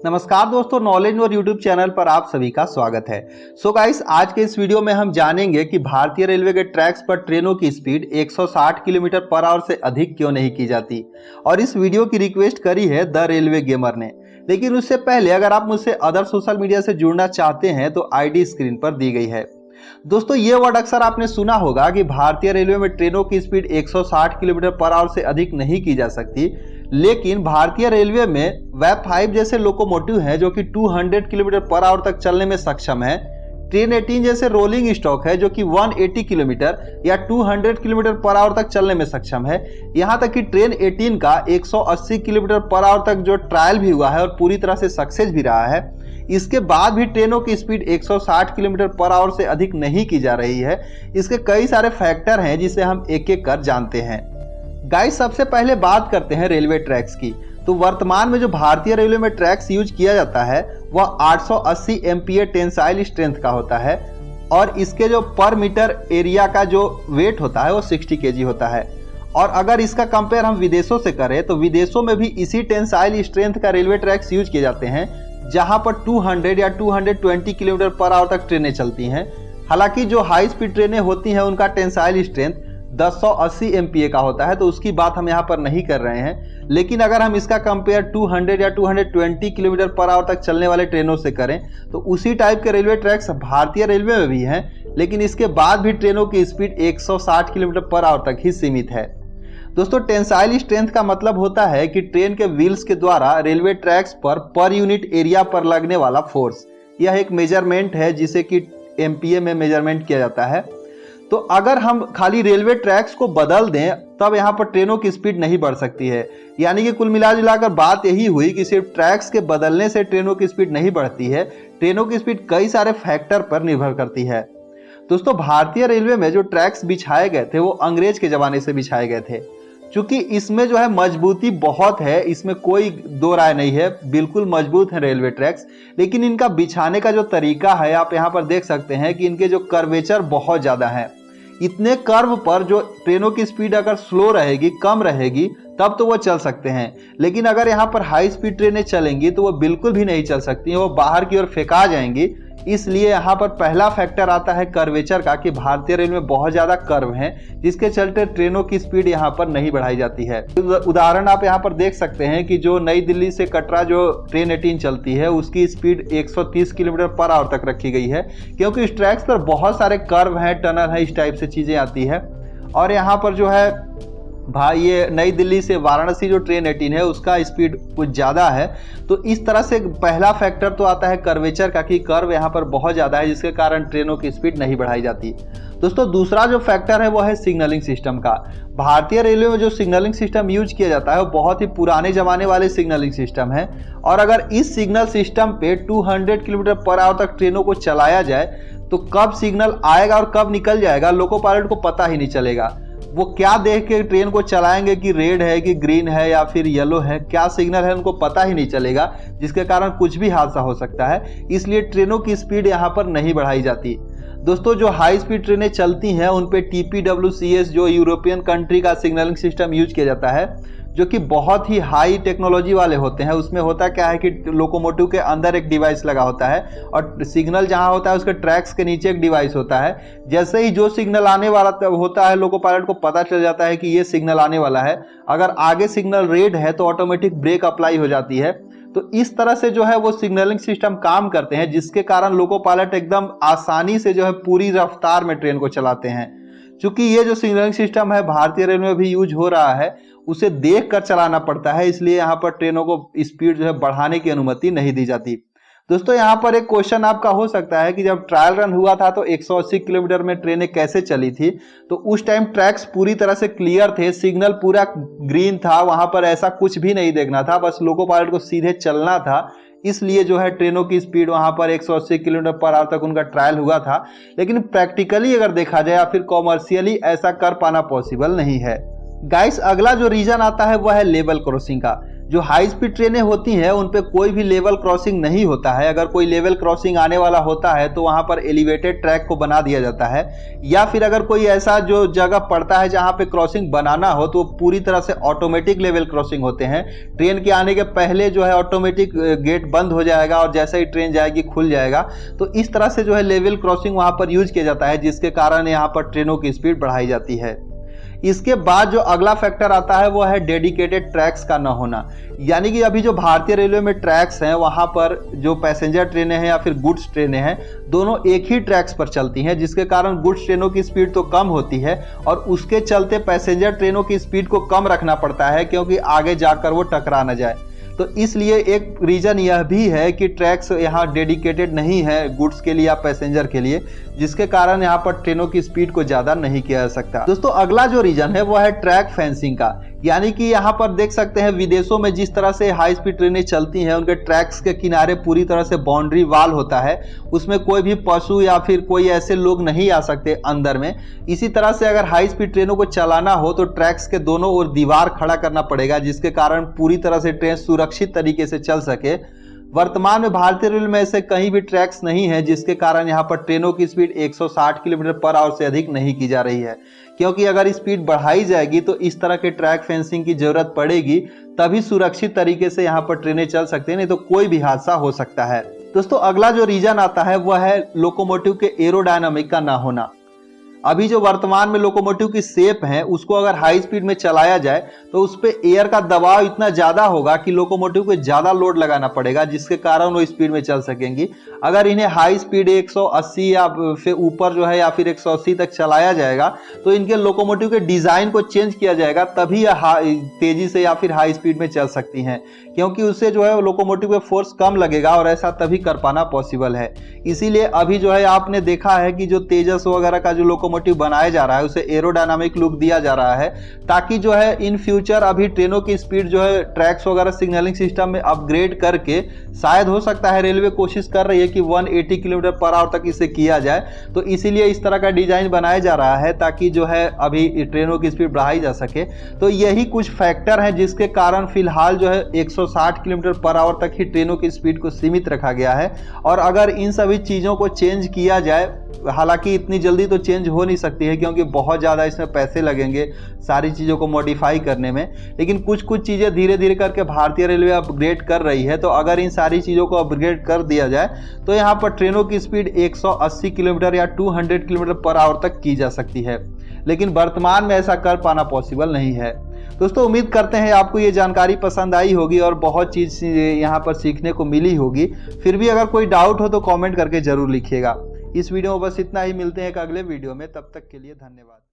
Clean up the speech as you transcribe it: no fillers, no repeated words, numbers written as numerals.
नमस्कार दोस्तों, नॉलेज और यूट्यूब चैनल पर आप सभी का स्वागत है। सो गाइस, आज के इस वीडियो में हम जानेंगे कि भारतीय रेलवे के ट्रैक्स पर ट्रेनों की स्पीड 160 किलोमीटर पर आवर से अधिक क्यों नहीं की जाती। और इस वीडियो की रिक्वेस्ट करी है द रेलवे गेमर ने। लेकिन उससे पहले अगर आप मुझसे अदर सोशल मीडिया से जुड़ना चाहते हैं तो आईडी स्क्रीन पर दी गई है। दोस्तों, ये वर्ड अक्सर आपने सुना होगा कि भारतीय रेलवे में ट्रेनों की स्पीड 160 किलोमीटर पर आवर से अधिक नहीं की जा सकती, लेकिन भारतीय रेलवे में वेब 5 जैसे लोकोमोटिव हैं जो कि 200 किलोमीटर पर आवर तक चलने में सक्षम है। ट्रेन 18 जैसे रोलिंग स्टॉक है जो कि 180 किलोमीटर या 200 किलोमीटर पर आवर तक चलने में सक्षम है। यहां तक कि ट्रेन 18 का 180 किलोमीटर पर आवर तक जो ट्रायल भी हुआ है और पूरी तरह से सक्सेस भी रहा है। इसके बाद भी ट्रेनों की स्पीड 160 किलोमीटर पर आवर से अधिक नहीं की जा रही है। इसके कई सारे फैक्टर हैं जिसे हम एक एक कर जानते हैं। गाइस, सबसे पहले बात करते हैं रेलवे ट्रैक्स की। तो वर्तमान में जो भारतीय रेलवे में ट्रैक्स यूज किया जाता है वह 880 MPa टेंसाइल स्ट्रेंथ का होता है और इसके जो पर मीटर एरिया का जो वेट होता है वो 60 kg होता है। और अगर इसका कंपेयर हम विदेशों से करें तो विदेशों में भी इसी टेंसाइल स्ट्रेंथ का रेलवे ट्रैक्स यूज किए जाते हैं, जहां पर 200 या 220 किलोमीटर पर आवर तक ट्रेनें चलती हैं। हालांकि जो हाई स्पीड ट्रेनें होती हैं उनका टेंसाइल स्ट्रेंथ 1080 MPa का होता है, तो उसकी बात हम यहाँ पर नहीं कर रहे हैं। लेकिन अगर हम इसका कंपेयर 200 या 220 किलोमीटर पर आवर तक चलने वाले ट्रेनों से करें तो उसी टाइप के रेलवे ट्रैक्स भारतीय रेलवे में भी हैं, लेकिन इसके बाद भी ट्रेनों की स्पीड 160 किलोमीटर पर आवर तक ही सीमित है। दोस्तों, टेंसाइल स्ट्रेंथ का मतलब होता है कि ट्रेन के व्हील्स के द्वारा railway tracks per unit area पर लगने वाला फोर्स। यह एक मेजरमेंट है जिसे कि MPa में मेजरमेंट किया जाता है। तो अगर हम खाली रेलवे ट्रैक्स को बदल दें तब यहाँ पर ट्रेनों की स्पीड नहीं बढ़ सकती है। यानी कि कुल मिलाकर बात यही हुई कि सिर्फ ट्रैक्स के बदलने से ट्रेनों की स्पीड नहीं बढ़ती है। ट्रेनों की स्पीड कई सारे फैक्टर पर निर्भर करती है। दोस्तों, भारतीय रेलवे में जो ट्रैक्स बिछाए गए थे वो अंग्रेज के जमाने से बिछाए गए थे। चूंकि इसमें जो है मजबूती बहुत है, इसमें कोई दो राय नहीं है, बिल्कुल मजबूत है रेलवे ट्रैक्स। लेकिन इनका बिछाने का जो तरीका है, आप यहाँ पर देख सकते हैं कि इनके जो कर्वेचर बहुत ज़्यादा है। इतने कर्व पर जो ट्रेनों की स्पीड अगर स्लो रहेगी, कम रहेगी, तब तो वो चल सकते हैं। लेकिन अगर यहाँ पर हाई स्पीड ट्रेनें चलेंगी तो वो बिल्कुल भी नहीं चल सकती, वो बाहर की ओर फेंका जाएंगी। इसलिए यहाँ पर पहला फैक्टर आता है कर्वेचर का, कि भारतीय रेलवे में बहुत ज़्यादा कर्व हैं जिसके चलते ट्रेनों की स्पीड यहाँ पर नहीं बढ़ाई जाती है। उदाहरण आप यहाँ पर देख सकते हैं कि जो नई दिल्ली से कटरा जो ट्रेन 18 चलती है उसकी स्पीड 130 किलोमीटर पर आवर तक रखी गई है, क्योंकि इस ट्रैक्स पर बहुत सारे कर्व हैं, टनल है, इस टाइप से चीज़ें आती है। और यहाँ पर जो है भाई, ये नई दिल्ली से वाराणसी जो ट्रेन 18 है उसका स्पीड कुछ ज़्यादा है। तो इस तरह से पहला फैक्टर तो आता है कर्वेचर का, कि कर्व यहाँ पर बहुत ज़्यादा है जिसके कारण ट्रेनों की स्पीड नहीं बढ़ाई जाती। दोस्तों, दूसरा जो फैक्टर है वो है सिग्नलिंग सिस्टम का। भारतीय रेलवे में जो सिग्नलिंग सिस्टम यूज किया जाता है वो बहुत ही पुराने ज़माने वाले सिग्नलिंग सिस्टम है। और अगर इस सिग्नल सिस्टम पे 200 किलोमीटर पर आवर तक ट्रेनों को चलाया जाए तो कब सिग्नल आएगा और कब निकल जाएगा लोको पायलट को पता ही नहीं चलेगा। वो क्या देख के ट्रेन को चलाएंगे कि रेड है कि ग्रीन है या फिर येलो है, क्या सिग्नल है, उनको पता ही नहीं चलेगा, जिसके कारण कुछ भी हादसा हो सकता है। इसलिए ट्रेनों की स्पीड यहाँ पर नहीं बढ़ाई जाती। दोस्तों, जो हाई स्पीड ट्रेनें चलती हैं उन पे TPWCS जो यूरोपियन कंट्री का सिग्नलिंग सिस्टम यूज किया जाता है, जो कि बहुत ही हाई टेक्नोलॉजी वाले होते हैं। उसमें होता क्या है कि लोकोमोटिव के अंदर एक डिवाइस लगा होता है और सिग्नल जहां होता है उसके ट्रैक्स के नीचे एक डिवाइस होता है। जैसे ही जो सिग्नल आने वाला होता है लोको पायलट को पता चल जाता है कि ये सिग्नल आने वाला है। अगर आगे सिग्नल रेड है तो ऑटोमेटिक ब्रेक अप्लाई हो जाती है। तो इस तरह से जो है वो सिग्नलिंग सिस्टम काम करते हैं, जिसके कारण लोको पायलट एकदम आसानी से जो है पूरी रफ्तार में ट्रेन को चलाते हैं। चूंकि ये जो सिग्नलिंग सिस्टम है भारतीय रेलवे में भी यूज हो रहा है, उसे देख कर चलाना पड़ता है, इसलिए यहाँ पर ट्रेनों को स्पीड जो है बढ़ाने की अनुमति नहीं दी जाती। दोस्तों, यहाँ पर एक क्वेश्चन आपका हो सकता है कि जब ट्रायल रन हुआ था तो 180 किलोमीटर में ट्रेनें कैसे चली थी। तो उस टाइम ट्रैक्स पूरी तरह से क्लियर थे, सिग्नल पूरा ग्रीन था, वहां पर ऐसा कुछ भी नहीं देखना था, बस लोको पायलट को सीधे चलना था। इसलिए जो है ट्रेनों की स्पीड वहां पर 180 किलोमीटर पर आवर तक उनका ट्रायल हुआ था। लेकिन प्रैक्टिकली अगर देखा जाए या फिर कॉमर्शियली ऐसा कर पाना पॉसिबल नहीं है। गाइस, अगला जो रीजन आता है वह है लेवल क्रॉसिंग का। जो हाई स्पीड ट्रेनें होती हैं उन पे कोई भी लेवल क्रॉसिंग नहीं होता है। अगर कोई लेवल क्रॉसिंग आने वाला होता है तो वहां पर एलिवेटेड ट्रैक को बना दिया जाता है, या फिर अगर कोई ऐसा जो जगह पड़ता है जहां पे क्रॉसिंग बनाना हो तो पूरी तरह से ऑटोमेटिक लेवल क्रॉसिंग होते हैं। ट्रेन के आने के पहले जो है ऑटोमेटिक गेट बंद हो जाएगा और जैसे ही ट्रेन जाएगी खुल जाएगा। तो इस तरह से जो है लेवल क्रॉसिंग वहां पर यूज किया जाता है, जिसके कारण यहाँ पर ट्रेनों की स्पीड बढ़ाई जाती है। इसके बाद जो अगला फैक्टर आता है वो है डेडिकेटेड ट्रैक्स का न होना। यानी कि अभी जो भारतीय रेलवे में ट्रैक्स हैं वहां पर जो पैसेंजर ट्रेनें हैं या फिर गुड्स ट्रेनें हैं दोनों एक ही ट्रैक्स पर चलती हैं, जिसके कारण गुड्स ट्रेनों की स्पीड तो कम होती है और उसके चलते पैसेंजर ट्रेनों की स्पीड को कम रखना पड़ता है, क्योंकि आगे जाकर वो टकरा न जाए। तो इसलिए एक रीजन यह भी है कि ट्रैक्स यहाँ डेडिकेटेड नहीं है गुड्स के लिए या पैसेंजर के लिए, जिसके कारण यहाँ पर ट्रेनों की स्पीड को ज्यादा नहीं किया जा सकता। दोस्तों अगला जो रीजन है वो है ट्रैक फेंसिंग का। यानी कि यहाँ पर देख सकते हैं विदेशों में जिस तरह से हाई स्पीड ट्रेनें चलती हैं उनके ट्रैक्स के किनारे पूरी तरह से बाउंड्री वाल होता है, उसमें कोई भी पशु या फिर कोई ऐसे लोग नहीं आ सकते अंदर में। इसी तरह से अगर हाई स्पीड ट्रेनों को चलाना हो तो ट्रैक्स के दोनों ओर दीवार खड़ा करना पड़ेगा, जिसके कारण पूरी तरह से ट्रेन सुरक्षित तरीके से चल सके। वर्तमान में भारतीय रेलवे में ऐसे कहीं भी ट्रैक्स नहीं है, जिसके कारण यहाँ पर ट्रेनों की स्पीड 160 किलोमीटर पर आवर से अधिक नहीं की जा रही है, क्योंकि अगर स्पीड बढ़ाई जाएगी तो इस तरह के ट्रैक फेंसिंग की जरूरत पड़ेगी, तभी सुरक्षित तरीके से यहाँ पर ट्रेनें चल सकती हैं, नहीं तो कोई भी हादसा हो सकता है। दोस्तों अगला जो रीजन आता है वह है लोकोमोटिव के एरोडायनामिक का ना होना। अभी जो वर्तमान में लोकोमोटिव की शेप है उसको अगर हाई स्पीड में चलाया जाए तो उस पर एयर का दबाव इतना ज्यादा होगा कि लोकोमोटिव को ज्यादा लोड लगाना पड़ेगा, जिसके कारण वो स्पीड में चल सकेंगी। अगर इन्हें हाई स्पीड 180 या फिर ऊपर जो है या फिर 180 तक चलाया जाएगा तो इनके लोकोमोटिव के डिजाइन को चेंज किया जाएगा, तभी यह तेजी से या फिर हाई स्पीड में चल सकती हैं, क्योंकि उससे जो है लोकोमोटिव पे फोर्स कम लगेगा और ऐसा तभी कर पाना पॉसिबल है। इसीलिए अभी जो है आपने देखा है कि जो तेजस वगैरह का जो लोकोमोटिव बनाया जा रहा है उसे एरोडायनामिक लुक दिया जा रहा है, ताकि जो है इन फ्यूचर अभी ट्रेनों की स्पीड जो है ट्रैक्स वगैरह सिग्नलिंग सिस्टम में अपग्रेड करके शायद हो सकता है, रेलवे कोशिश कर रही है कि 180 किलोमीटर पर आवर तक इसे किया जाए। तो इसीलिए इस तरह का डिजाइन बनाया जा रहा है ताकि जो है अभी ट्रेनों की स्पीड बढ़ाई जा सके। तो यही कुछ फैक्टर है जिसके कारण फिलहाल जो है 160 किलोमीटर पर आवर तक ही ट्रेनों की स्पीड को सीमित रखा गया है। और अगर इन सभी चीज़ों को चेंज किया जाए, हालांकि इतनी जल्दी तो चेंज हो नहीं सकती है क्योंकि बहुत ज़्यादा इसमें पैसे लगेंगे सारी चीज़ों को मॉडिफाई करने में, लेकिन कुछ चीज़ें धीरे धीरे करके भारतीय रेलवे अपग्रेड कर रही है। तो अगर इन सारी चीज़ों को अपग्रेड कर दिया जाए तो यहाँ पर ट्रेनों की स्पीड 180 किलोमीटर या 200 किलोमीटर पर आवर तक की जा सकती है, लेकिन वर्तमान में ऐसा कर पाना पॉसिबल नहीं है। दोस्तों उम्मीद करते हैं आपको ये जानकारी पसंद आई होगी और बहुत चीज़ यहाँ पर सीखने को मिली होगी। फिर भी अगर कोई डाउट हो तो कमेंट करके जरूर लिखिएगा। इस वीडियो में बस इतना ही, मिलते हैं एक अगले वीडियो में, तब तक के लिए धन्यवाद।